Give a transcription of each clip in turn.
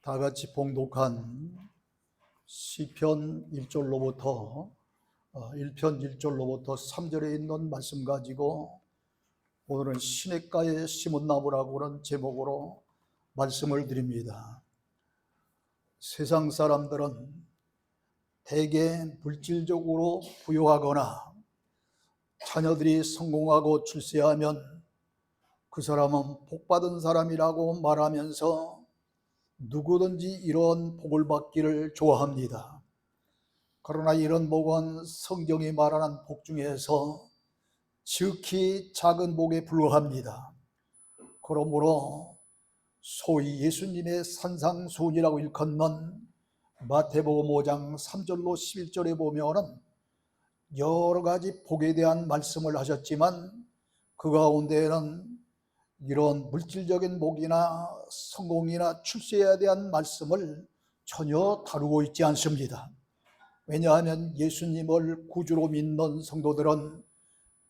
다 같이 봉독한 시편 1절로부터 1편 1절로부터 3절에 있는 말씀 가지고 오늘은 시냇가에 심은 나무라고 하는 제목으로 말씀을 드립니다. 세상 사람들은 대개 물질적으로 부유하거나 자녀들이 성공하고 출세하면 그 사람은 복받은 사람이라고 말하면서 누구든지 이런 복을 받기를 좋아합니다. 그러나 이런 복은 성경이 말하는 복 중에서 지극히 작은 복에 불과합니다. 그러므로 소위 예수님의 산상수훈이라고 일컫는 마태복음 5장 3절로 11절에 보면은 여러 가지 복에 대한 말씀을 하셨지만 그 가운데에는 이런 물질적인 복이나 성공이나 출세에 대한 말씀을 전혀 다루고 있지 않습니다. 왜냐하면 예수님을 구주로 믿는 성도들은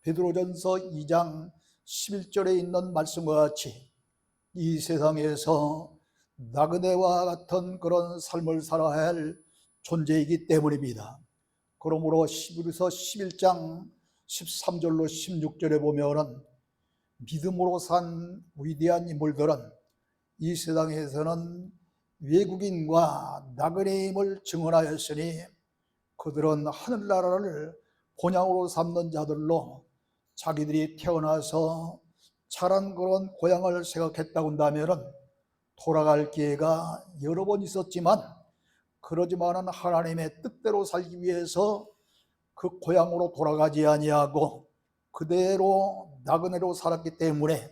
베드로전서 2장 11절에 있는 말씀과 같이 이 세상에서 나그네와 같은 그런 삶을 살아야 할 존재이기 때문입니다. 그러므로 히브리서 11장 13절로 16절에 보면은 믿음으로 산 위대한 인물들은 이 세상에서는 외국인과 나그네임을 증언하였으니 그들은 하늘나라를 본향으로 삼는 자들로 자기들이 태어나서 자란 그런 고향을 생각했다고 한다면 돌아갈 기회가 여러 번 있었지만 그러지만은 하나님의 뜻대로 살기 위해서 그 고향으로 돌아가지 아니하고 그대로 나그네로 살았기 때문에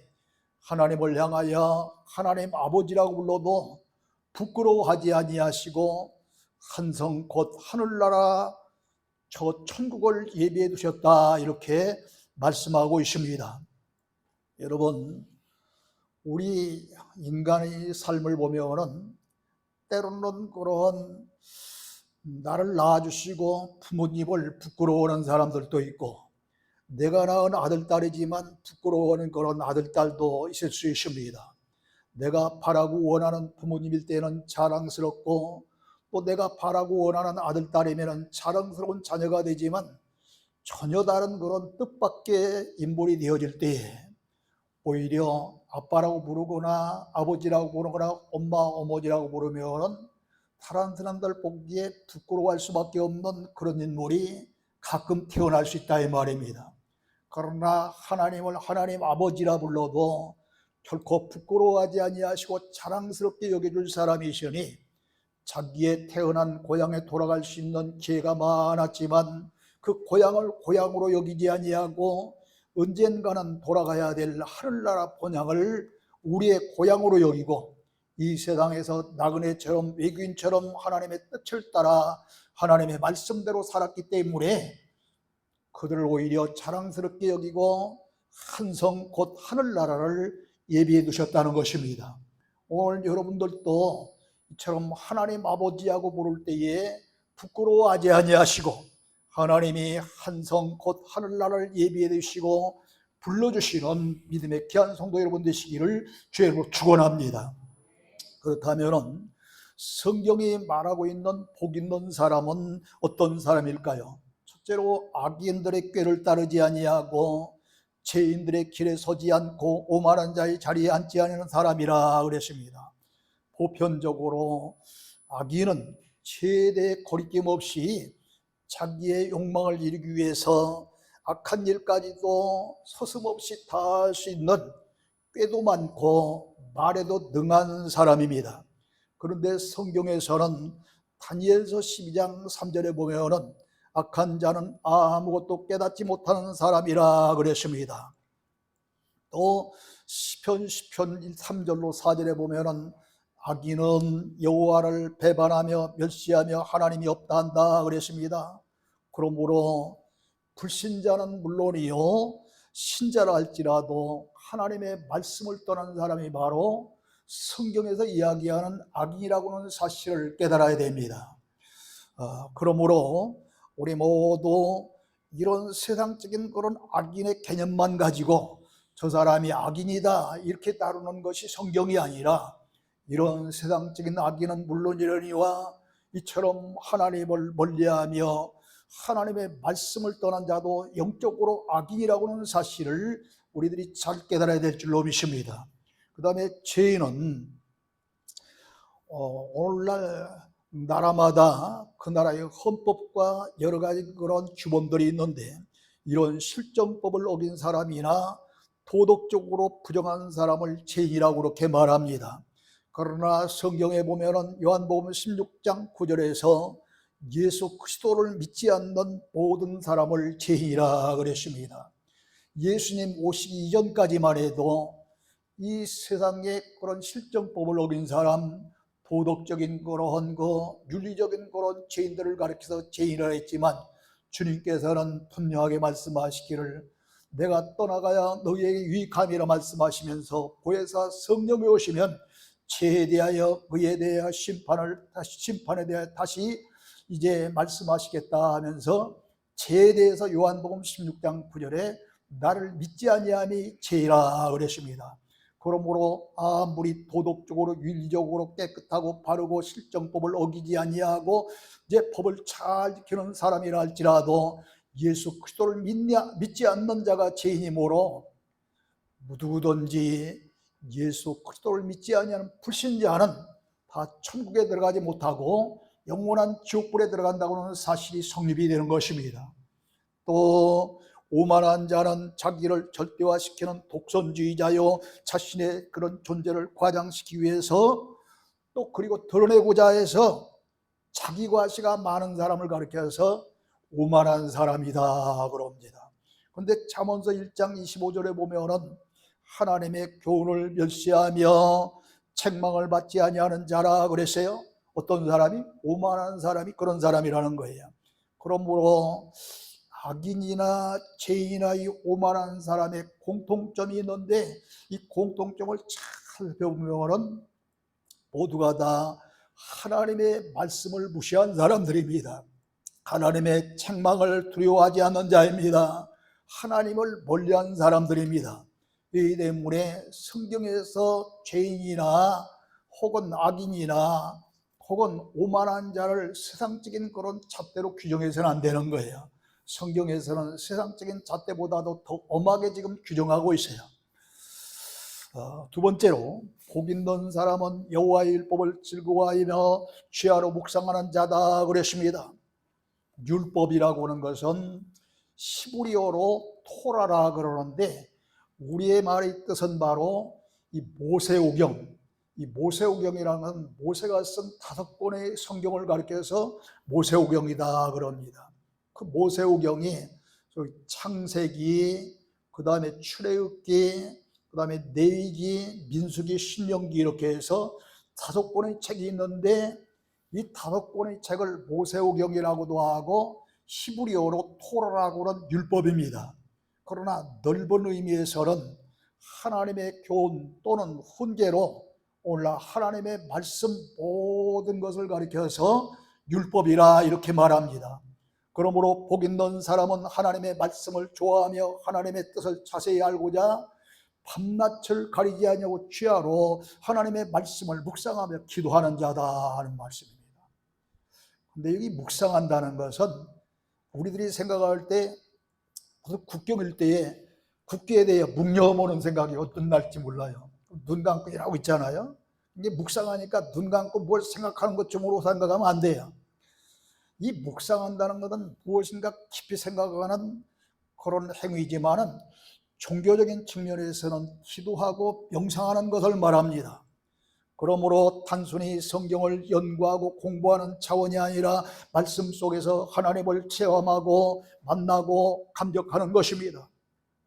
하나님을 향하여 하나님 아버지라고 불러도 부끄러워하지 아니하시고 한성 곧 하늘나라 저 천국을 예비해 두셨다 이렇게 말씀하고 있습니다. 여러분, 우리 인간의 삶을 보면은 때로는 그런 나를 낳아주시고 부모님을 부끄러워하는 사람들도 있고 내가 낳은 아들, 딸이지만 부끄러워하는 그런 아들, 딸도 있을 수 있습니다. 내가 바라고 원하는 부모님일 때는 자랑스럽고 또 내가 바라고 원하는 아들, 딸이면 자랑스러운 자녀가 되지만 전혀 다른 그런 뜻밖의 인물이 되어질 때에 오히려 아빠라고 부르거나 아버지라고 부르거나 엄마, 어머니라고 부르면 다른 사람들 보기에 부끄러워할 수밖에 없는 그런 인물이 가끔 태어날 수 있다 이 말입니다. 그러나 하나님을 하나님 아버지라 불러도 결코 부끄러워하지 아니하시고 자랑스럽게 여겨줄 사람이시니 자기의 태어난 고향에 돌아갈 수 있는 기회가 많았지만 그 고향을 고향으로 여기지 아니하고 언젠가는 돌아가야 될 하늘나라 본향을 우리의 고향으로 여기고 이 세상에서 나그네처럼 외국인처럼 하나님의 뜻을 따라 하나님의 말씀대로 살았기 때문에 그들을 오히려 자랑스럽게 여기고 한성 곧 하늘나라를 예비해 두셨다는 것입니다. 오늘 여러분들도 이처럼 하나님 아버지하고 부를 때에 부끄러워하지 아니하시고 하나님이 한성 곧 하늘나라를 예비해 두시고 불러주시는 믿음의 귀한 성도 여러분 되시기를 주의 이름으로 축원합니다. 그렇다면 성경이 말하고 있는 복 있는 사람은 어떤 사람일까요? 첫째로 악인들의 꾀를 따르지 아니하고 죄인들의 길에 서지 않고 오만한 자의 자리에 앉지 않는 사람이라 그랬습니다. 보편적으로 악인은 최대 거리낌 없이 자기의 욕망을 이루기 위해서 악한 일까지도 서슴없이 다 할 수 있는 꾀도 많고 말에도 능한 사람입니다. 그런데 성경에서는 다니엘서 12장 3절에 보면은 악한 자는 아무것도 깨닫지 못하는 사람이라 그랬습니다. 또 시편 3절로 4절에 보면은 악인은 여호와를 배반하며 멸시하며 하나님이 없다 한다 그랬습니다. 그러므로 불신자는 물론이요 신자라 할지라도 하나님의 말씀을 떠난 사람이 바로 성경에서 이야기하는 악인이라고 하는 사실을 깨달아야 됩니다. 그러므로 우리 모두 이런 세상적인 그런 악인의 개념만 가지고 저 사람이 악인이다 이렇게 다루는 것이 성경이 아니라 이런 세상적인 악인은 물론이러니와 이처럼 하나님을 멀리하며 하나님의 말씀을 떠난 자도 영적으로 악인이라고 하는 사실을 우리들이 잘 깨달아야 될 줄로 믿습니다. 그 다음에 죄인은 오늘날 나라마다 그 나라의 헌법과 여러 가지 그런 규범들이 있는데, 이런 실정법을 어긴 사람이나 도덕적으로 부정한 사람을 죄인이라고 그렇게 말합니다. 그러나 성경에 보면은 요한복음 16장 9절에서 예수 그리스도를 믿지 않는 모든 사람을 죄인이라 그랬습니다. 예수님 오시기 이전까지만 해도 이 세상의 그런 실정법을 어긴 사람, 도덕적인 그런 윤리적인 그런 죄인들을 가리켜서 죄인이라 했지만, 주님께서는 분명하게 말씀하시기를 내가 떠나가야 너희에게 유익함이라 말씀하시면서 보혜사 성령이 오시면 죄에 대하여 의에 대하여 심판에 대하여 다시 이제 말씀하시겠다 하면서 죄에 대해서 요한복음 16장 9절에 나를 믿지 아니하니 죄이라 그랬습니다. 그러므로 아무리 도덕적으로 윤리적으로 깨끗하고 바르고 실정법을 어기지 아니하고 이제 법을 잘 지키는 사람이라 할지라도 예수 그리스도를 믿지 않는 자가 죄인이므로 누구든지 예수 그리스도를 믿지 아니하는 불신자는 다 천국에 들어가지 못하고 영원한 지옥불에 들어간다고 하는 사실이 성립이 되는 것입니다. 또 오만한 자는 자기를 절대화시키는 독선주의자요, 자신의 그런 존재를 과장시키기 위해서 또 그리고 드러내고자 해서 자기 과시가 많은 사람을 가리켜서 오만한 사람이다 그럽니다. 그런데 잠언서 1장 25절에 보면은 하나님의 교훈을 멸시하며 책망을 받지 아니하는 자라 그랬어요. 어떤 사람이? 오만한 사람이 그런 사람이라는 거예요. 그러므로 악인이나 죄인이나 이 오만한 사람의 공통점이 있는데, 이 공통점을 잘 살펴보면 모두가 다 하나님의 말씀을 무시한 사람들입니다. 하나님의 책망을 두려워하지 않는 자입니다. 하나님을 멀리한 사람들입니다. 이 때문에 성경에서 죄인이나 혹은 악인이나 혹은 오만한 자를 세상적인 그런 잣대로 규정해서는 안 되는 거예요. 성경에서는 세상적인 잣대보다도 더 엄하게 지금 규정하고 있어요. 두 번째로 복 있는 사람은 여호와의 율법을 즐거워하며 주야로 묵상하는 자다 그랬습니다. 율법이라고 하는 것은 히브리어로 토라라 그러는데, 우리의 말의 뜻은 바로 이 모세오경, 이 모세오경이라는 모세가 쓴 5권의 성경을 가리켜서 모세오경이다 그럽니다. 그 모세오경이 창세기, 그 다음에 출애굽기, 그 다음에 레위기, 민수기, 신명기 이렇게 해서 5권의 책이 있는데, 이 5권의 책을 모세오경이라고도 하고 히브리어로 토라라고 하는 율법입니다. 그러나 넓은 의미에서는 하나님의 교훈 또는 훈계로 오늘날 하나님의 말씀 모든 것을 가리켜서 율법이라 이렇게 말합니다. 그러므로 복 있는 사람은 하나님의 말씀을 좋아하며 하나님의 뜻을 자세히 알고자 밤낮을 가리지 아니하고 주야로 하나님의 말씀을 묵상하며 기도하는 자다 하는 말씀입니다. 근데 여기 묵상한다는 것은 우리들이 생각할 때 국경 일대에 국기에 대해 묵념하는 생각이 어떤 날지 몰라요. 눈 감고 일하고 있잖아요. 이게 묵상하니까 눈 감고 뭘 생각하는 것쯤으로 생각하면 안 돼요. 이 묵상한다는 것은 무엇인가 깊이 생각하는 그런 행위지만은 종교적인 측면에서는 기도하고 명상하는 것을 말합니다. 그러므로 단순히 성경을 연구하고 공부하는 차원이 아니라 말씀 속에서 하나님을 체험하고 만나고 감격하는 것입니다.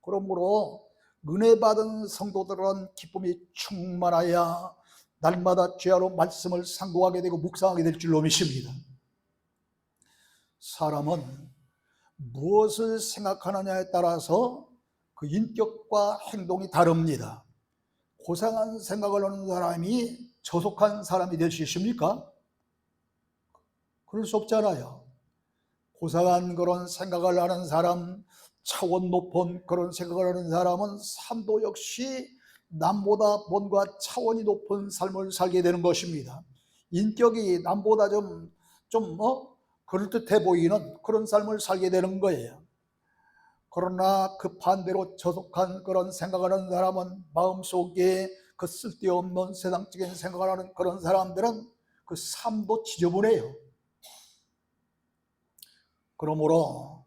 그러므로 은혜 받은 성도들은 기쁨이 충만하여 날마다 주야로 말씀을 상고하게 되고 묵상하게 될 줄로 믿습니다. 사람은 무엇을 생각하느냐에 따라서 그 인격과 행동이 다릅니다. 고상한 생각을 하는 사람이 저속한 사람이 될 수 있습니까? 그럴 수 없잖아요. 고상한 그런 생각을 하는 사람, 차원 높은 그런 생각을 하는 사람은 삶도 역시 남보다 뭔가 차원이 높은 삶을 살게 되는 것입니다. 인격이 남보다 좀 그럴듯해 보이는 그런 삶을 살게 되는 거예요. 그러나 그 반대로 저속한 그런 생각을 하는 사람은, 마음속에 그 쓸데없는 세상적인 생각을 하는 그런 사람들은 그 삶도 지저분해요. 그러므로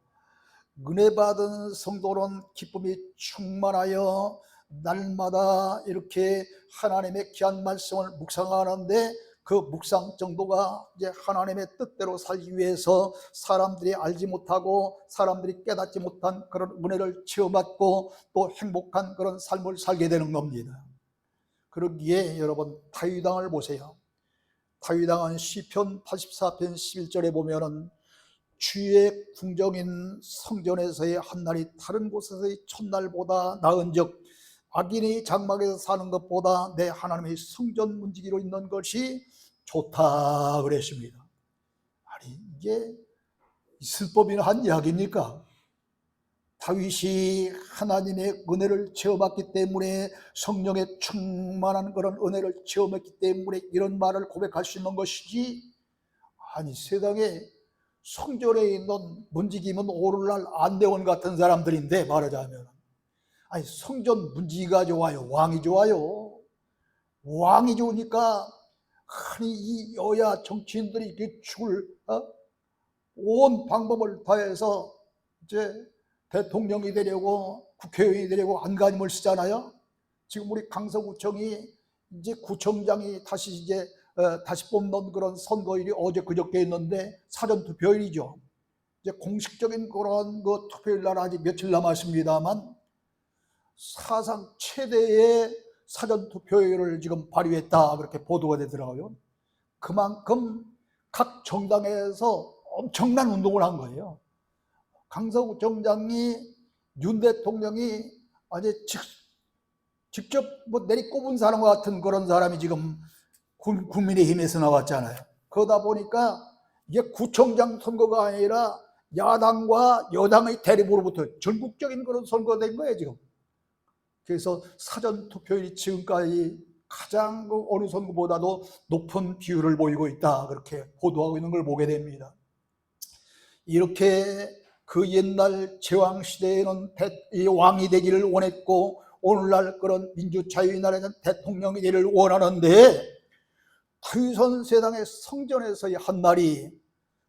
은혜 받은 성도는 기쁨이 충만하여 날마다 이렇게 하나님의 귀한 말씀을 묵상하는데, 그 묵상 정도가 이제 하나님의 뜻대로 살기 위해서 사람들이 알지 못하고 사람들이 깨닫지 못한 그런 은혜를 체험받고 또 행복한 그런 삶을 살게 되는 겁니다. 그러기에 여러분, 다윗왕을 보세요. 다윗왕은 시편 84편 11절에 보면은 주의 궁정인 성전에서의 한날이 다른 곳에서의 첫날보다 나은즉 악인이 장막에서 사는 것보다 내 하나님의 성전 문지기로 있는 것이 좋다 그랬습니다. 아니, 이게 있을 법이나 한 이야기입니까? 다윗이 하나님의 은혜를 체험했기 때문에, 성령의 충만한 그런 은혜를 체험했기 때문에 이런 말을 고백할 수 있는 것이지, 아니 세상에 성전에 있는 문지기면 오늘날 안대원 같은 사람들인데, 말하자면 아니 성전 문지기가 좋아요, 왕이 좋아요? 왕이 좋으니까 아니 이 여야 정치인들이 이렇게 죽을 온 방법을 다해서 이제 대통령이 되려고, 국회의원이 되려고 안간힘을 쓰잖아요. 지금 우리 강서구청이 이제 구청장이 다시 뽑는 그런 선거일이 어제 그저께 있는데 사전 투표일이죠. 이제 공식적인 그런 그 투표일 날 아직 며칠 남았습니다만 사상 최대의 사전 투표율을 지금 발휘했다 그렇게 보도가 되더라고요. 그만큼 각 정당에서 엄청난 운동을 한 거예요. 강서구청장이 윤 대통령이 아주 직접 내리꼽은 사람과 같은 그런 사람이 지금 국민의힘에서 나왔잖아요. 그러다 보니까 이게 구청장 선거가 아니라 야당과 여당의 대립으로부터 전국적인 그런 선거가 된 거예요 지금. 그래서 사전투표율이 지금까지 가장 어느 선거보다도 높은 비율을 보이고 있다 그렇게 보도하고 있는 걸 보게 됩니다. 이렇게 그 옛날 제왕시대에는 왕이 되기를 원했고, 오늘날 그런 민주자유의 나라에는 대통령이 되기를 원하는데, 다윗은 세상의 성전에서의 한날이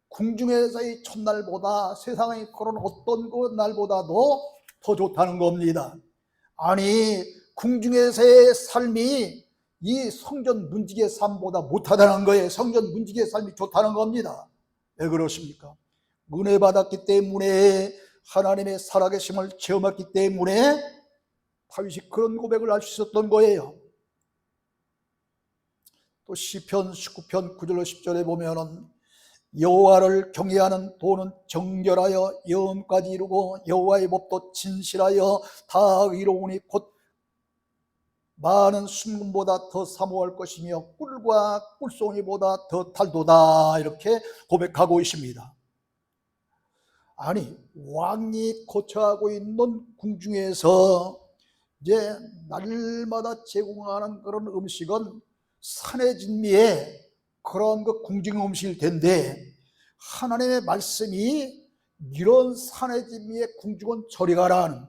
궁중에서의 첫날보다 세상의 그런 어떤 그 날보다도 더 좋다는 겁니다. 아니 궁중에서의 삶이 이 성전 문지기의 삶보다 못하다는 거예요. 성전 문지기의 삶이 좋다는 겁니다. 왜 그렇습니까? 은혜 받았기 때문에, 하나님의 살아계심을 체험했기 때문에 다윗이 그런 고백을 할 수 있었던 거예요. 또 시편 19편 9절로 10절에 보면은 여호와를 경외하는 도는 정결하여 영까지 이루고 여호와의 법도 진실하여 다 의로우니 곧 많은 순금보다 더 사모할 것이며 꿀과 꿀송이보다 더 달도다 이렇게 고백하고 있습니다. 아니 왕이 거처하고 있는 궁중에서 이제 날마다 제공하는 그런 음식은 산의 진미의 그런 그 궁중 음식일 텐데, 하나님의 말씀이 이런 산의 진미의 궁중은 저리 가라는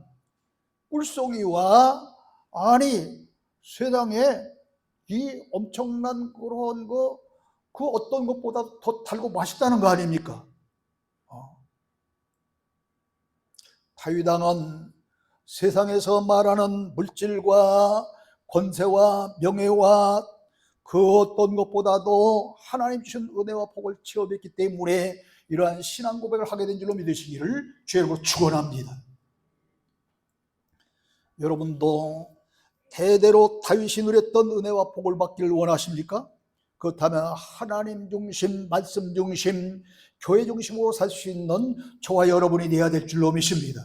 꿀송이와 아니 세상에 이 엄청난 그런 그 어떤 것보다 더 달고 맛있다는 거 아닙니까? 다윗왕은 세상에서 말하는 물질과 권세와 명예와 그 어떤 것보다도 하나님 주신 은혜와 복을 체험했기 때문에 이러한 신앙 고백을 하게 된 줄로 믿으시기를 주의로 축원합니다. 여러분도 대대로 다윗이 누렸던 은혜와 복을 받기를 원하십니까? 그렇다면 하나님 중심, 말씀 중심, 교회 중심으로 살 수 있는 저와 여러분이 되어야 될 줄로 믿습니다.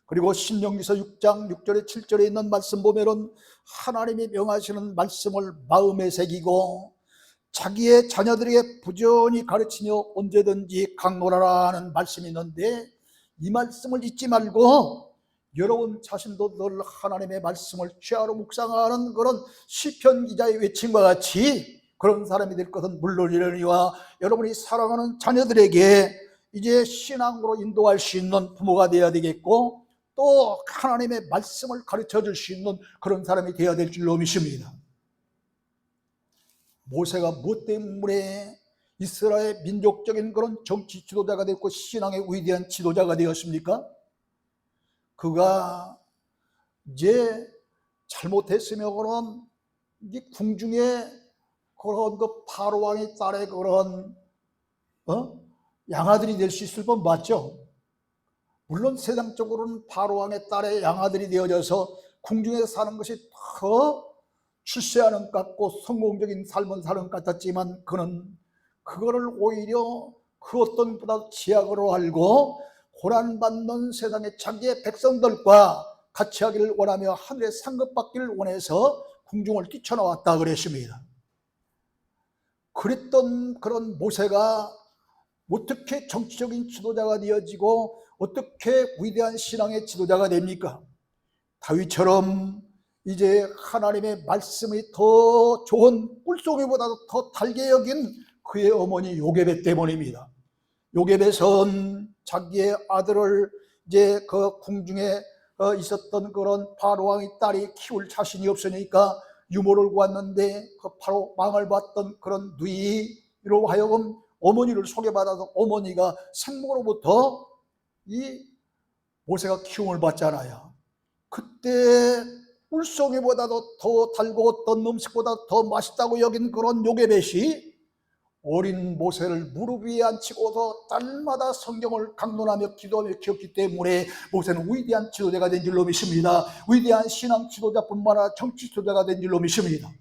그리고 신명기서 6장 6절에 7절에 있는 말씀 보면은 하나님이 명하시는 말씀을 마음에 새기고 자기의 자녀들에게 부지런히 가르치며 언제든지 강론하라는 말씀이 있는데, 이 말씀을 잊지 말고 여러분 자신도 늘 하나님의 말씀을 죄하로 묵상하는 그런 시편 기자의 외침과 같이 그런 사람이 될 것은 물론이려니와 여러분이 사랑하는 자녀들에게 이제 신앙으로 인도할 수 있는 부모가 되어야 되겠고, 또 하나님의 말씀을 가르쳐 줄 수 있는 그런 사람이 되어야 될 줄로 믿습니다. 모세가 무엇 때문에 이스라엘 민족적인 그런 정치 지도자가 됐고 신앙의 위대한 지도자가 되었습니까? 그가 이제 잘못했으면 그런 궁중에 그런 그 바로 왕의 딸의 그런 양아들이 될 수 있을 뻔 맞죠. 물론 세상적으로는 바로 왕의 딸의 양아들이 되어져서 궁중에서 사는 것이 더 출세하는 것 같고 성공적인 삶을 사는 것 같았지만, 그는 그거를 오히려 그 어떤 보다 제약으로 알고 고난받는 세상의 자기의 백성들과 같이 하기를 원하며 하늘의 상급받기를 원해서 궁중을 뛰쳐나왔다 그랬습니다. 그랬던 그런 모세가 어떻게 정치적인 지도자가 되어지고 어떻게 위대한 신앙의 지도자가 됩니까? 다윗처럼 이제 하나님의 말씀이 더 좋은 꿀송이보다도 더 달게 여긴 그의 어머니 요게벳 때문입니다. 요게벳은 자기의 아들을 이제 그 궁중에 있었던 그런 바로 왕의 딸이 키울 자신이 없으니까 유모를 구했는데 그 바로 망을 받던 그런 누이로 하여금 어머니를 소개받아서 어머니가 생모로부터 이 모세가 키움을 받잖아요. 그때 꿀송이보다도 더 달고 어떤 음식보다 더 맛있다고 여긴 그런 요게벳이 어린 모세를 무릎 위에 앉히고서 딸마다 성경을 강론하며 기도하며 키웠기 때문에 모세는 위대한 지도자가 된 줄로 믿습니다. 위대한 신앙 지도자뿐만 아니라 정치 지도자가 된 줄로 믿습니다.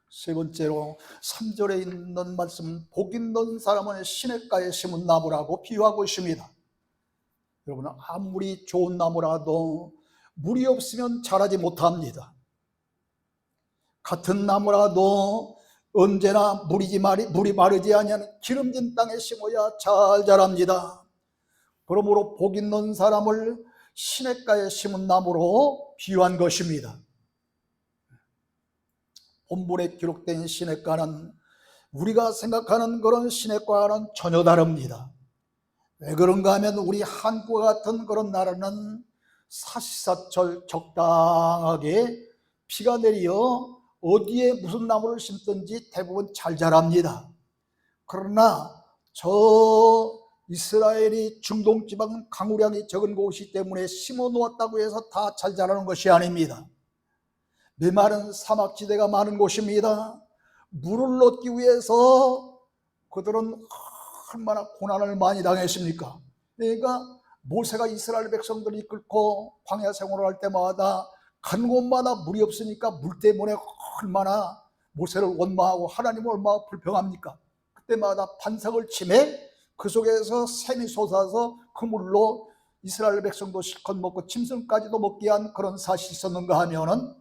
세 번째로 3절에 있는 말씀은 복 있는 사람은 시냇가에 심은 나무라고 비유하고 있습니다. 여러분, 아무리 좋은 나무라도 물이 없으면 자라지 못합니다. 같은 나무라도 언제나 물이 마르지 아니하는 기름진 땅에 심어야 잘 자랍니다. 그러므로 복 있는 사람을 시냇가에 심은 나무로 비유한 것입니다. 본문에 기록된 시냇가는 우리가 생각하는 그런 시냇가와는 전혀 다릅니다. 왜 그런가 하면 우리 한국과 같은 그런 나라는 사시사철 적당하게 비가 내려 어디에 무슨 나무를 심든지 대부분 잘 자랍니다. 그러나 저 이스라엘이 중동지방은 강우량이 적은 곳이기 때문에 심어 놓았다고 해서 다 잘 자라는 것이 아닙니다. 메마른 사막지대가 많은 곳입니다. 물을 얻기 위해서 그들은 얼마나 고난을 많이 당했습니까? 그러니까 모세가 이스라엘 백성들을 이끌고 광야 생활을 할 때마다 간 곳마다 물이 없으니까 물 때문에 얼마나 모세를 원망하고 하나님을 얼마나 불평합니까? 그때마다 반석을 치매 그 속에서 샘이 솟아서 그 물로 이스라엘 백성도 실컷 먹고 짐승까지도 먹게 한 그런 사실이 있었는가 하면은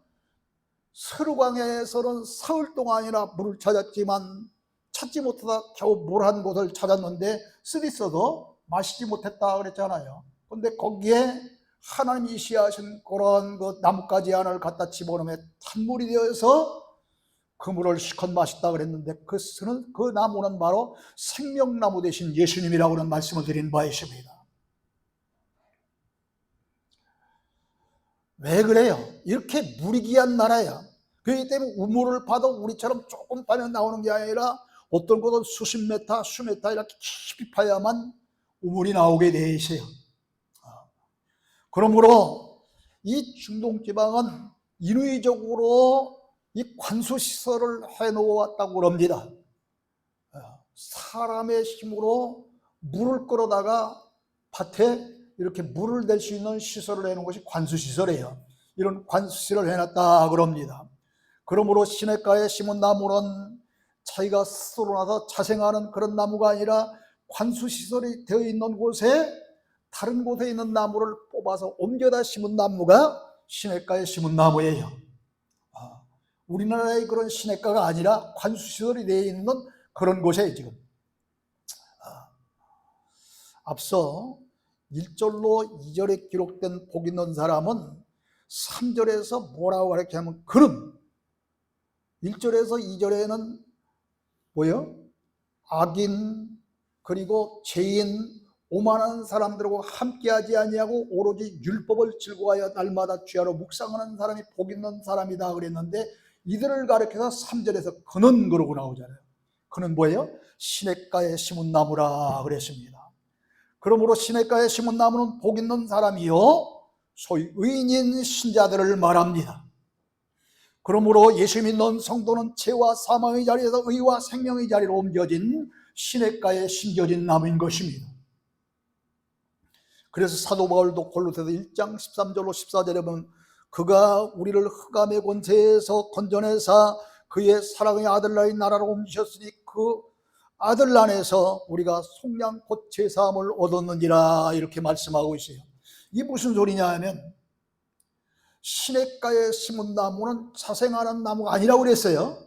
스르광야에서는 사흘 동안이나 물을 찾았지만 찾지 못하다 겨우 물 한 곳을 찾았는데 쓰디써도 마시지 못했다 그랬잖아요. 그런데 거기에 하나님이 시하신 그런 그 나뭇가지 하나를 갖다 집어넣으면 탄물이 되어서 그 물을 실컷 마셨다 그랬는데 그 나무는 바로 생명나무 대신 예수님이라고 하는 말씀을 드린 바 있습니다. 왜 그래요? 이렇게 물이 귀한 나라야. 그렇기 때문에 우물을 파도 우리처럼 조금 파면 나오는 게 아니라 어떤 곳은 수십 메타, 수메타 이렇게 깊이 파야만 우물이 나오게 돼 있어요. 그러므로 이 중동지방은 인위적으로 이 관수시설을 해놓았다고 합니다. 사람의 힘으로 물을 끌어다가 밭에 이렇게 물을 댈 수 있는 시설을 해놓은 것이 관수시설이에요. 이런 관수시설을 해놨다 그럽니다. 그러므로 시냇가에 심은 나무는 자기가 스스로 나서 자생하는 그런 나무가 아니라 관수시설이 되어 있는 곳에 다른 곳에 있는 나무를 뽑아서 옮겨다 심은 나무가 시냇가에 심은 나무예요. 우리나라의 그런 시냇가가 아니라 관수시설이 되어 있는 그런 곳에 지금 앞서 1절로 2절에 기록된 복 있는 사람은 3절에서 뭐라고 이렇게 하면 그는 1절에서 2절에는 뭐예요? 악인 그리고 죄인 오만한 사람들하고 함께하지 아니하고 오로지 율법을 즐거워하여 날마다 주야로 묵상하는 사람이 복 있는 사람이다 그랬는데 이들을 가리켜서 3절에서 그는 그러고 나오잖아요. 그는 뭐예요? 시냇가에 심은 나무라 그랬습니다. 그러므로 시냇가에 심은 나무는 복 있는 사람이요 소위 의인인 신자들을 말합니다. 그러므로 예수 믿는 성도는 죄와 사망의 자리에서 의와 생명의 자리로 옮겨진 시냇가에 심겨진 나무인 것입니다. 그래서 사도 바울도 골로새서 1장 13절로 14절에 보면 그가 우리를 흑암의 권세에서 건져내사 그의 사랑의 아들나의 나라로 옮기셨으니 그 아들 안에서 우리가 속량 곧 제사함을 얻었느니라 이렇게 말씀하고 있어요. 이게 무슨 소리냐 하면 시냇가에 심은 나무는 자생하는 나무가 아니라고 그랬어요.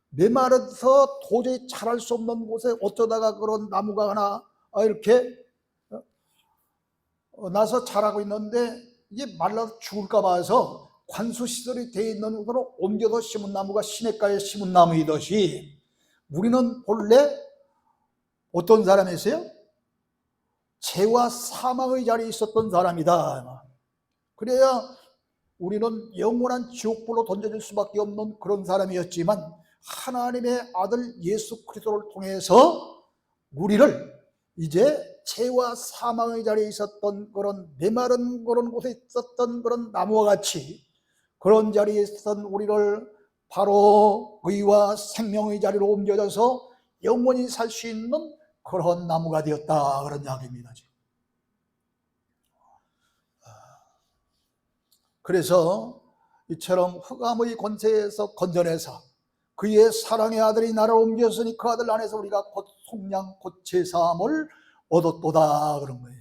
메마르서 도저히 자랄 수 없는 곳에 어쩌다가 그런 나무가 하나 이렇게 나서 자라고 있는데 이게 말라서 죽을까 봐서 관수시설이 되어 있는 곳으로 옮겨서 심은 나무가 시냇가에 심은 나무이듯이 우리는 본래 어떤 사람이었어요? 죄와 사망의 자리에 있었던 사람이다. 그래야 우리는 영원한 지옥불로 던져질 수밖에 없는 그런 사람이었지만 하나님의 아들 예수 그리스도를 통해서 우리를 이제 죄와 사망의 자리에 있었던 그런 메마른 그런 곳에 있었던 그런 나무와 같이 그런 자리에 있었던 우리를 바로 의와 생명의 자리로 옮겨져서 영원히 살 수 있는 그런 나무가 되었다 그런 이야기입니다. 그래서 이처럼 흑암의 권세에서 건져내서 그의 사랑의 아들이 나를 옮겼으니 그 아들 안에서 우리가 곧 속량 곧 제사함을 얻었도다 그런 거예요.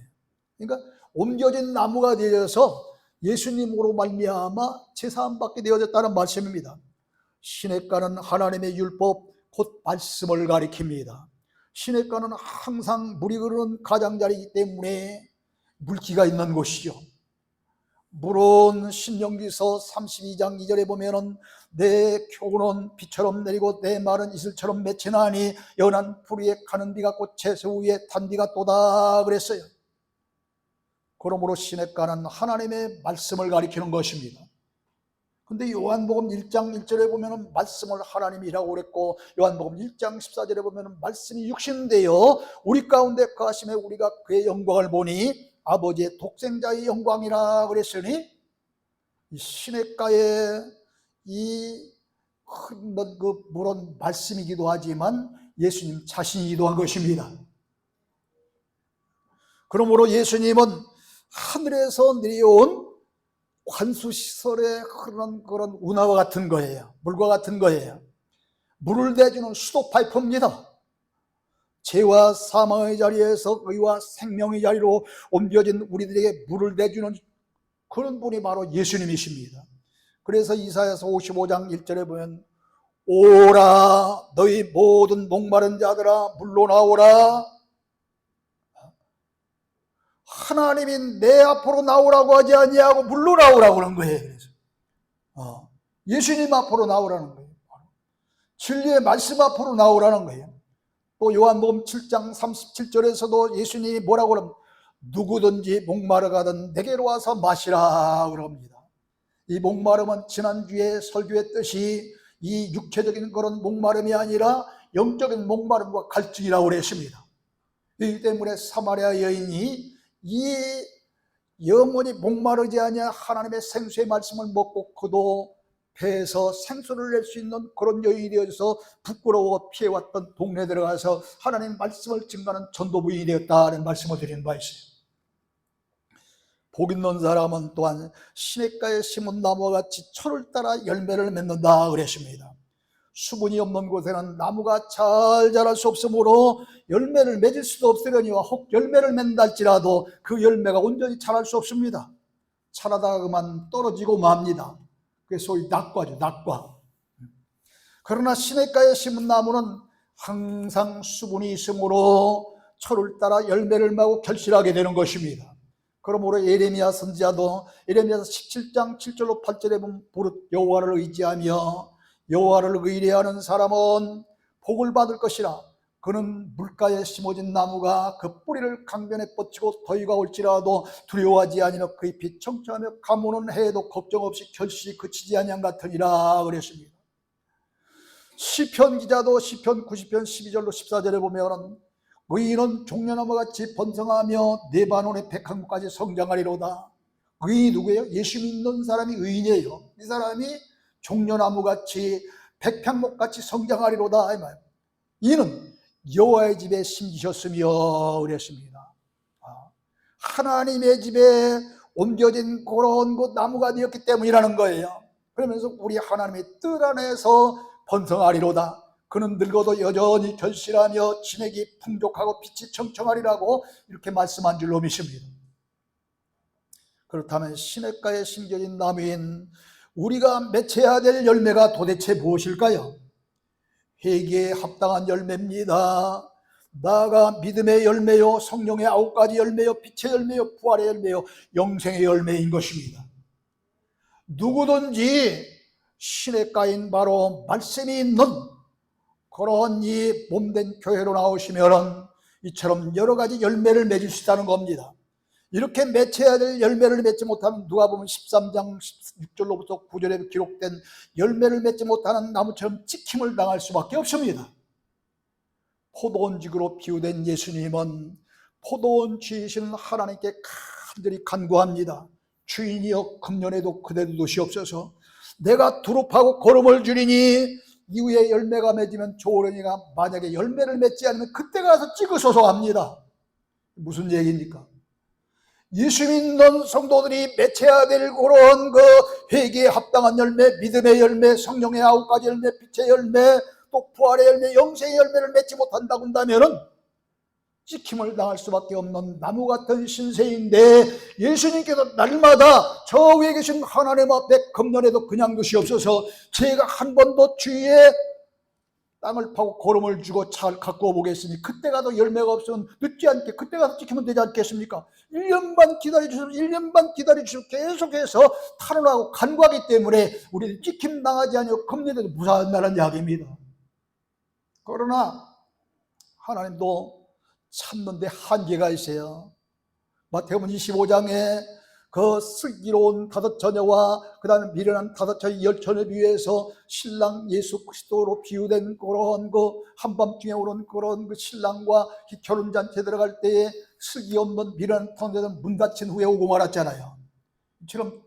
그러니까 옮겨진 나무가 되어서 예수님으로 말미암아 제사함 받게 되어졌다는 말씀입니다. 시냇가는 하나님의 율법 곧 말씀을 가리킵니다. 시냇가는 항상 물이 흐르는 가장자리이기 때문에 물기가 있는 곳이죠. 물은 신명기서 32장 2절에 보면은 내 교훈은 비처럼 내리고 내 말은 이슬처럼 맺히나니 연한 풀 위에 가는 비가 곧 채소 위에 탄 비가 또다 그랬어요. 그러므로 시냇가는 하나님의 말씀을 가리키는 것입니다. 근데 요한복음 1장 1절에 보면은 말씀을 하나님이라고 그랬고 요한복음 1장 14절에 보면은 말씀이 육신되어 우리 가운데 거하심에 우리가 그의 영광을 보니 아버지의 독생자의 영광이라 그랬으니 이 시냇가에 이 흐르는 그 물은 말씀이기도 하지만 예수님 자신이기도 한 것입니다. 그러므로 예수님은 하늘에서 내려온 관수시설에 흐르는 그런 운하와 같은 거예요. 물과 같은 거예요. 물을 대주는 수도 파이프입니다. 죄와 사망의 자리에서 의와 생명의 자리로 옮겨진 우리들에게 물을 대주는 그런 분이 바로 예수님이십니다. 그래서 이사야서 55장 1절에 보면 오라 너희 모든 목마른 자들아 물로 나오라. 하나님이 내 앞으로 나오라고 하지 아니하고 물로 나오라고 하는 거예요. 그래서 예수님 앞으로 나오라는 거예요. 진리의 말씀 앞으로 나오라는 거예요. 또 요한복음 7장 37절에서도 예수님이 뭐라고 그럽니까? 누구든지 목마르거든 내게로 와서 마시라 그럽니다. 이 목마름은 지난주에 설교했듯이 이 육체적인 그런 목마름이 아니라 영적인 목마름과 갈증이라고 그랬습니다. 이 때문에 사마리아 여인이 이 영원히 목마르지 아니한 하나님의 생수의 말씀을 먹고 그도 배에서 생수를 낼 수 있는 그런 여인이 되어서 부끄러워 피해왔던 동네에 들어가서 하나님 말씀을 증거하는 전도부인이 되었다는 말씀을 드리는 바 있어요. 복 있는 사람은 또한 시냇가에 심은 나무와 같이 철을 따라 열매를 맺는다 그랬습니다. 수분이 없는 곳에는 나무가 잘 자랄 수 없으므로 열매를 맺을 수도 없으려니와 혹 열매를 맺는다 할지라도 그 열매가 온전히 자랄 수 없습니다. 자라다가 그만 떨어지고 맙니다. 그게 소위 낙과죠, 낙과. 그러나 시냇가에 심은 나무는 항상 수분이 있으므로 철을 따라 열매를 맺고 결실하게 되는 것입니다. 그러므로 예레미야 선지자도 예레미야서 17장 7절로 8절에 보면 무릇 여호와를 의지하며 여호와를 의뢰하는 사람은 복을 받을 것이라. 그는 물가에 심어진 나무가 그 뿌리를 강변에 뻗치고 더위가 올지라도 두려워하지 아니하며 그 잎이 청청하며 가무는 해에도 걱정 없이 결실이 그치지 아니한 같으니라 그랬습니다. 시편 기자도 시편 90편 12절로 14절에 보면 의인은 종려나무같이 번성하며 네바논의 백향목까지 성장하리로다. 의인이 누구예요? 예수 믿는 사람이 의인이에요. 이 사람이 종려나무같이 백향목같이 성장하리로다 이 말. 이는 여호와의 집에 심기셨으며 그랬습니다. 하나님의 집에 옮겨진 그런 그 나무가 되었기 때문이라는 거예요. 그러면서 우리 하나님의 뜻 안에서 번성하리로다. 그는 늙어도 여전히 결실하며 진액이 풍족하고 빛이 청청하리라고 이렇게 말씀한 줄로 믿습니다. 그렇다면 시냇가에 심겨진 나무인 우리가 맺어야 될 열매가 도대체 무엇일까요? 회개에 합당한 열매입니다. 나아가 믿음의 열매요, 성령의 9가지 열매요, 빛의 열매요, 부활의 열매요, 영생의 열매인 것입니다. 누구든지 시냇가인 바로 말씀이 있는 그런 이 몸된 교회로 나오시면 이처럼 여러 가지 열매를 맺을 수 있다는 겁니다. 이렇게 맺혀야 될 열매를 맺지 못하면 누가복음 13장 6절로부터 9절에 기록된 열매를 맺지 못하는 나무처럼 찍힘을 당할 수밖에 없습니다. 포도원직으로 비유된 예수님은 포도원 주이신 하나님께 간절히 간구합니다. 주인이여 금년에도 그대도 도시옵소서. 내가 두릅하고 거름을 주리니 이후에 열매가 맺으면 좋으려니가 만약에 열매를 맺지 않으면 그때 가서 찍으소서 합니다. 무슨 얘기입니까? 예수 믿는 성도들이 맺혀야 될 그런 그 회개에 합당한 열매, 믿음의 열매, 성령의 9가지 열매, 빛의 열매, 또 부활의 열매, 영생의 열매를 맺지 못한다고 한다면은 찍힘을 당할 수밖에 없는 나무 같은 신세인데, 예수님께서 날마다 저 위에 계신 하나님 앞에 금년에도 그냥 두시옵소서. 제가 한 번도 주위에 땅을 파고 거름을 주고 잘 갖고 오보겠으니 그때 가도 열매가 없으면 늦지 않게 그때 가서 찍히면 되지 않겠습니까? 1년 반 기다려주시고 1년 반 기다려주시고 계속해서 탄원하고 간구하기 때문에 우리는 찍힘 당하지 아니하고 금년에도 무사한다는 이야기입니다. 그러나 하나님도 참는데 한계가 있어요. 마태복음 25장에 그 슬기로운 5처녀와 그 다음에 미련한 5처녀 10처녀 비유해서 신랑 예수 그리스도로 비유된 그런 그 한밤중에 오는 그런 그 신랑과 결혼잔치에 들어갈 때에 슬기 없는 미련한 터널에는 문 닫힌 후에 오고 말았잖아요. 이처럼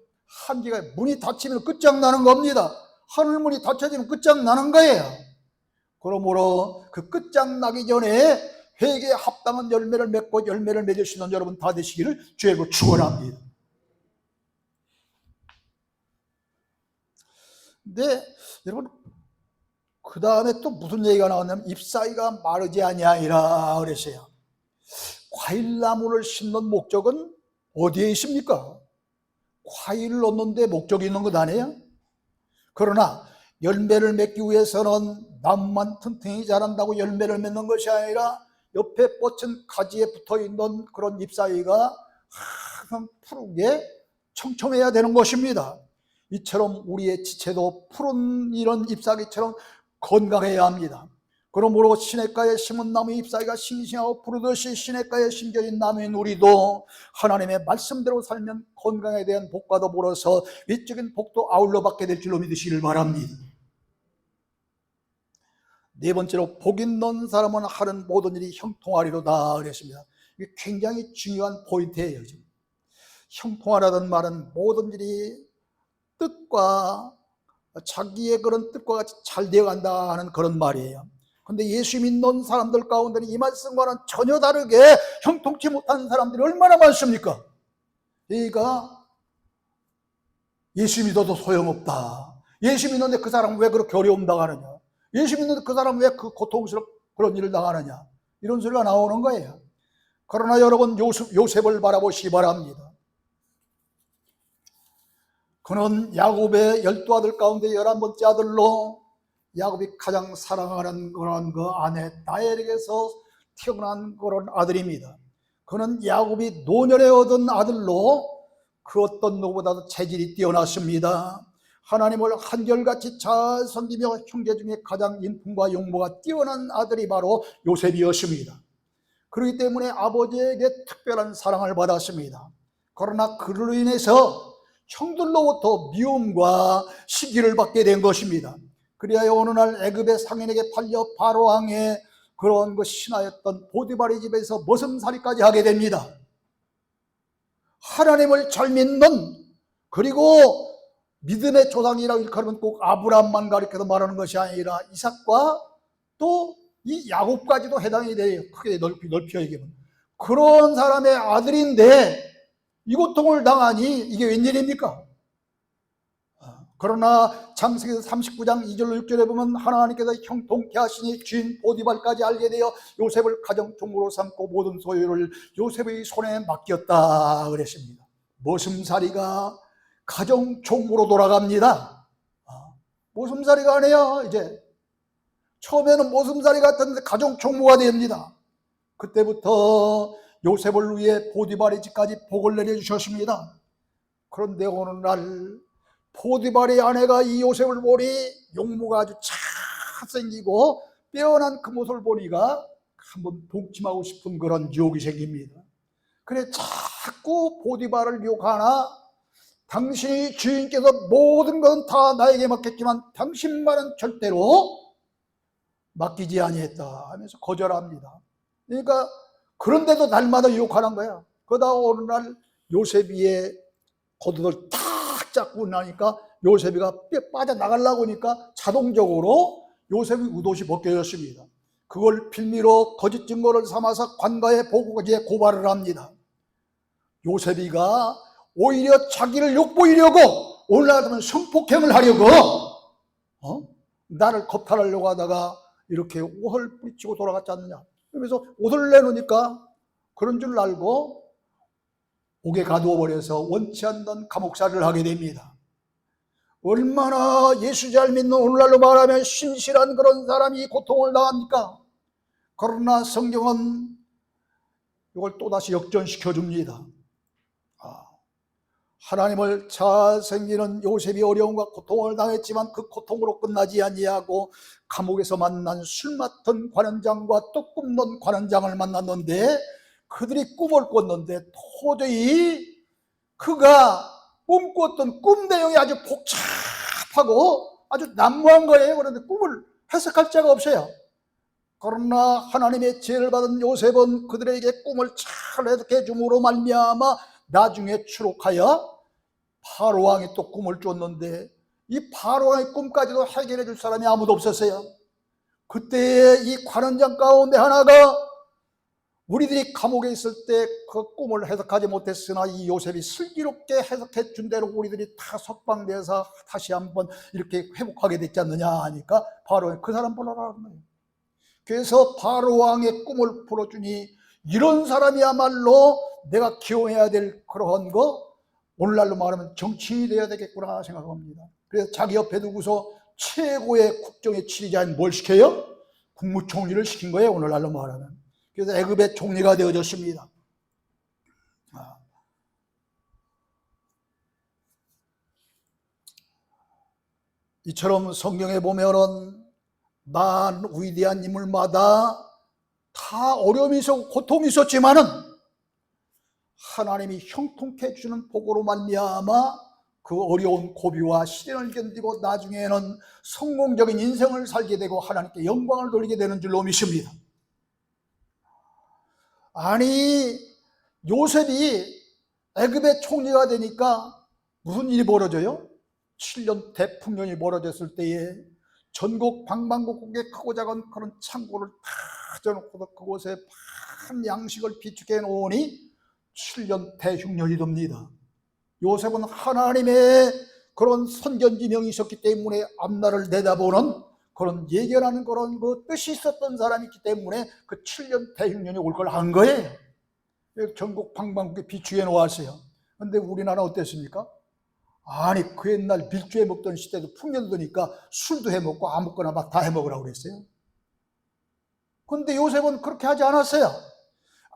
한계가, 문이 닫히면 끝장나는 겁니다. 하늘문이 닫혀지면 끝장나는 거예요. 그러므로 그 끝장나기 전에 회개에 합당한 열매를 맺고 열매를 맺을 수 있는 여러분 다 되시기를 주의 이름으로 축원합니다. 근데 여러분 그 다음에 또 무슨 얘기가 나왔냐면 잎사귀가 마르지 아니하리라 그랬어요. 과일나무를 심는 목적은 어디에 있습니까? 과일을 얻는 데 목적이 있는 것 아니에요? 그러나 열매를 맺기 위해서는 나무만 튼튼히 자란다고 열매를 맺는 것이 아니라 옆에 뻗친 가지에 붙어있는 그런 잎사귀가 항상 푸르게 청청해야 되는 것입니다. 이처럼 우리의 지체도 푸른 이런 잎사귀처럼 건강해야 합니다. 그러므로 시냇가에 심은 나무의 잎사귀가 싱싱하고 푸르듯이 시냇가에 심겨진 나무인 우리도 하나님의 말씀대로 살면 건강에 대한 복과 더불어서 위적인 복도 아울러 받게 될 줄로 믿으시길 바랍니다. 네 번째로 복 있는 사람은 하는 모든 일이 형통하리로다 그랬습니다. 이게 굉장히 중요한 포인트예요. 형통하라는 말은 모든 일이 뜻과 자기의 그런 뜻과 같이 잘 되어간다 하는 그런 말이에요. 그런데 예수 믿는 사람들 가운데는 이 말씀과는 전혀 다르게 형통치 못한 사람들이 얼마나 많습니까? 그러니까 예수 믿어도 소용없다. 예수 믿는데 그 사람 왜 그렇게 어려움 당하느냐? 예수 믿는데 그 사람 왜 그 고통스럽게 그런 일을 당하느냐? 이런 소리가 나오는 거예요. 그러나 여러분 요셉을 바라보시기 바랍니다. 그는 야곱의 12아들 가운데 11번째 아들로 야곱이 가장 사랑하는 그런 그 아내 라헬에게서 태어난 그런 아들입니다. 그는 야곱이 노년에 얻은 아들로 그 어떤 누구보다도 체질이 뛰어났습니다. 하나님을 한결같이 잘 섬기며 형제 중에 가장 인품과 용모가 뛰어난 아들이 바로 요셉이었습니다. 그렇기 때문에 아버지에게 특별한 사랑을 받았습니다. 그러나 그로 인해서 형들로부터 미움과 시기를 받게 된 것입니다. 그리하여 어느 날 애굽의 상인에게 팔려 바로 왕의 그런 신하였던 보디발의 집에서 머슴살이까지 하게 됩니다. 하나님을 잘 믿는, 그리고 믿음의 조상이라고 일컬으면 꼭 아브라함만 가리켜서 말하는 것이 아니라 이삭과 또 이 야곱까지도 해당이 돼요. 크게 넓혀 얘기하면 그런 사람의 아들인데 이 고통을 당하니 이게 웬일입니까? 그러나 창세기 39장 2절로 6절에 보면 하나님께서 형통케 하시니 주인 보디발까지 알게 되어 요셉을 가정총무로 삼고 모든 소유를 요셉의 손에 맡겼다 그랬습니다. 머슴살이가 가정총무로 돌아갑니다. 머슴살이가 아니에요. 이제 처음에는 머슴살이 같았는데 가정총무가 됩니다. 그때부터 요셉을 위해 보디발의 집까지 복을 내려주셨습니다. 그런데 어느 날 보디발의 아내가 이 요셉을 보니 용모가 아주 잘생기고 빼어난 그 모습을 보니까 한번 독침하고 싶은 그런 유혹이 생깁니다. 그래 자꾸 보디발을 유혹하나 당신이 주인께서 모든 건 다 나에게 맡겼지만 당신만은 절대로 맡기지 아니했다 하면서 거절합니다. 그러니까 그런데도 날마다 유혹하는 거야. 그러다 어느 날 요셉이의 겉옷을 탁 잡고 나니까 요셉이가 빠져나가려고 하니까 자동적으로 요셉의 웃옷이 벗겨졌습니다. 그걸 빌미로 거짓 증거를 삼아서 관가에 보고지에 고발을 합니다. 요셉이가 오히려 자기를 욕보이려고 오늘날은 성폭행을 하려고 나를 겁탈하려고 하다가 이렇게 옷을 뿌리치고 돌아갔지 않느냐. 그래서 옷을 내놓으니까 그런 줄 알고 옥에 가두어 버려서 원치 않는 감옥살이를 하게 됩니다. 얼마나 예수 잘 믿는 오늘날로 말하면 신실한 그런 사람이 고통을 당합니까? 그러나 성경은 이걸 또다시 역전시켜 줍니다. 하나님을 잘 섬기는 요셉이 어려움과 고통을 당했지만 그 고통으로 끝나지 아니하고 감옥에서 만난 술 맡은 관원장과 또 꿈넌 관원장을 만났는데 그들이 꿈을 꿨는데 도저히 그가 꿈꿨던 꿈 내용이 아주 복잡하고 아주 난무한 거예요. 그런데 꿈을 해석할 자가 없어요. 그러나 하나님의 지혜를 받은 요셉은 그들에게 꿈을 잘 해석해 줌으로 말미암아 나중에 추록하여 바로 왕이 또 꿈을 쫓는데 이 바로 왕의 꿈까지도 해결해 줄 사람이 아무도 없었어요. 그때 이 관원장 가운데 하나가 우리들이 감옥에 있을 때 그 꿈을 해석하지 못했으나 이 요셉이 슬기롭게 해석해 준 대로 우리들이 다 석방돼서 다시 한번 이렇게 회복하게 됐지 않느냐 하니까 바로 그 사람 불러라는 거예요. 그래서 바로 왕의 꿈을 풀어주니 이런 사람이야말로 내가 기용해야 될 그런 거 오늘날로 말하면 정치인이 되어야 되겠구나 생각합니다. 그래서 자기 옆에 두고서 최고의 국정의 지휘자인 뭘 시켜요? 국무총리를 시킨 거예요. 오늘날로 말하면. 그래서 애굽의 총리가 되어졌습니다. 이처럼 성경에 보면은 난 위대한 인물마다 다 어려움이 있었고 고통이 있었지만은 하나님이 형통케 해주는 복으로 말미암아 그 어려운 고비와 시련을 견디고 나중에는 성공적인 인생을 살게 되고 하나님께 영광을 돌리게 되는 줄로 믿습니다. 아니 요셉이 애굽의 총리가 되니까 무슨 일이 벌어져요? 7년 대풍년이 벌어졌을 때에 전국 방방곡곡에 크고 작은 그런 창고를 다 져놓고 그곳에 반 양식을 비축해 놓으니 7년 대흉년이 됩니다. 요셉은 하나님의 그런 선견지명이 있었기 때문에 앞날을 내다보는 그런 예견하는 그런 그 뜻이 있었던 사람이기 때문에 그 7년 대흉년이 올 걸 한 거예요. 전국 방방곡곡에 비축해 놓았어요. 그런데 우리나라 어땠습니까? 아니 그 옛날 밀주해 먹던 시대도 풍년 드니까 술도 해먹고 아무거나 막 다 해먹으라고 그랬어요. 그런데 요셉은 그렇게 하지 않았어요.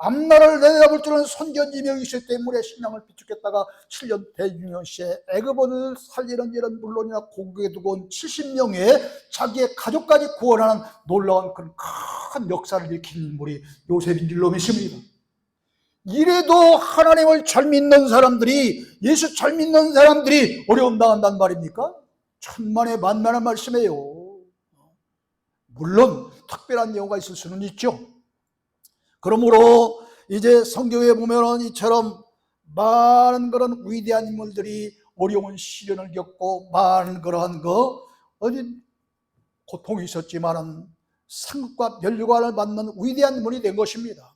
앞날을 내다볼 줄은 선견지 명이시기 때문에 신앙을 비축했다가 7년 대유년 시에 애굽을 살리는 일은 물론이나 고국에 두고 온 70명의 자기의 가족까지 구원하는 놀라운 그런 큰 역사를 일으킨 인물이 요셉인 줄로 믿습니다. 이래도 하나님을 잘 믿는 사람들이, 예수 잘 믿는 사람들이 어려움 당한단 말입니까? 천만에 만만한 말씀이에요. 물론 특별한 경우가 있을 수는 있죠. 그러므로 이제 성경에 보면은 이처럼 많은 그런 위대한 인물들이 어려운 시련을 겪고 많은 그러한 어디 고통이 있었지만은 상급과 면류관을 받는 위대한 인물이 된 것입니다.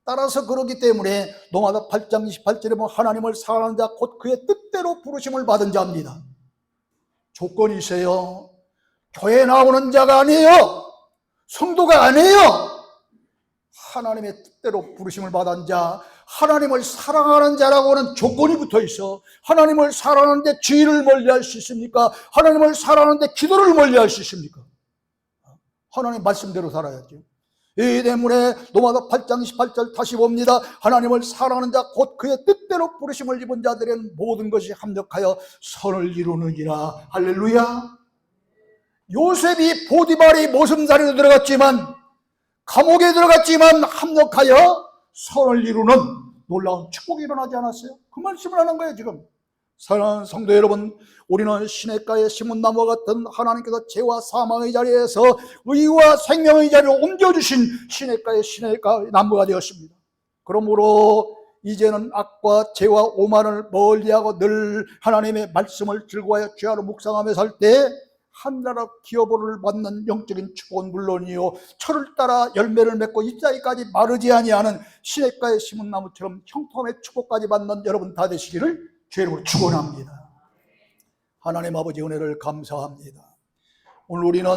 따라서 그렇기 때문에 로마서 8장 28절에 보면 하나님을 사랑하는 자 곧 그의 뜻대로 부르심을 받은 자입니다. 조건이 있어요. 교회 나오는 자가 아니에요. 성도가 아니에요. 하나님의 뜻대로 부르심을 받은 자, 하나님을 사랑하는 자라고는 조건이 붙어 있어. 하나님을 사랑하는데 죄를 멀리할 수 있습니까? 하나님을 사랑하는데 기도를 멀리할 수 있습니까? 하나님 말씀대로 살아야죠. 이 때문에 로마서 8장 18절 다시 봅니다. 하나님을 사랑하는 자 곧 그의 뜻대로 부르심을 입은 자들에는 모든 것이 합력하여 선을 이루느니라. 할렐루야. 요셉이 보디발의 모성자리로 들어갔지만, 감옥에 들어갔지만 합력하여 선을 이루는 놀라운 축복이 일어나지 않았어요? 그 말씀을 하는 거예요. 지금 사랑하는 성도 여러분, 우리는 시냇가의 심은 나무와 같은 하나님께서 죄와 사망의 자리에서 의와 생명의 자리로 옮겨주신 시냇가의 나무가 되었습니다. 그러므로 이제는 악과 죄와 오만을 멀리하고 늘 하나님의 말씀을 즐거워하여 죄하러 묵상하며 살 때 하늘나라 기업을 받는 영적인 축복은 물론이요, 철을 따라 열매를 맺고 잎사귀까지 마르지 아니하는 시냇가에 심은 나무처럼 형통함의 축복까지 받는 여러분 다 되시기를 주의 이름으로 축원합니다. 하나님 아버지 은혜를 감사합니다. 오늘 우리는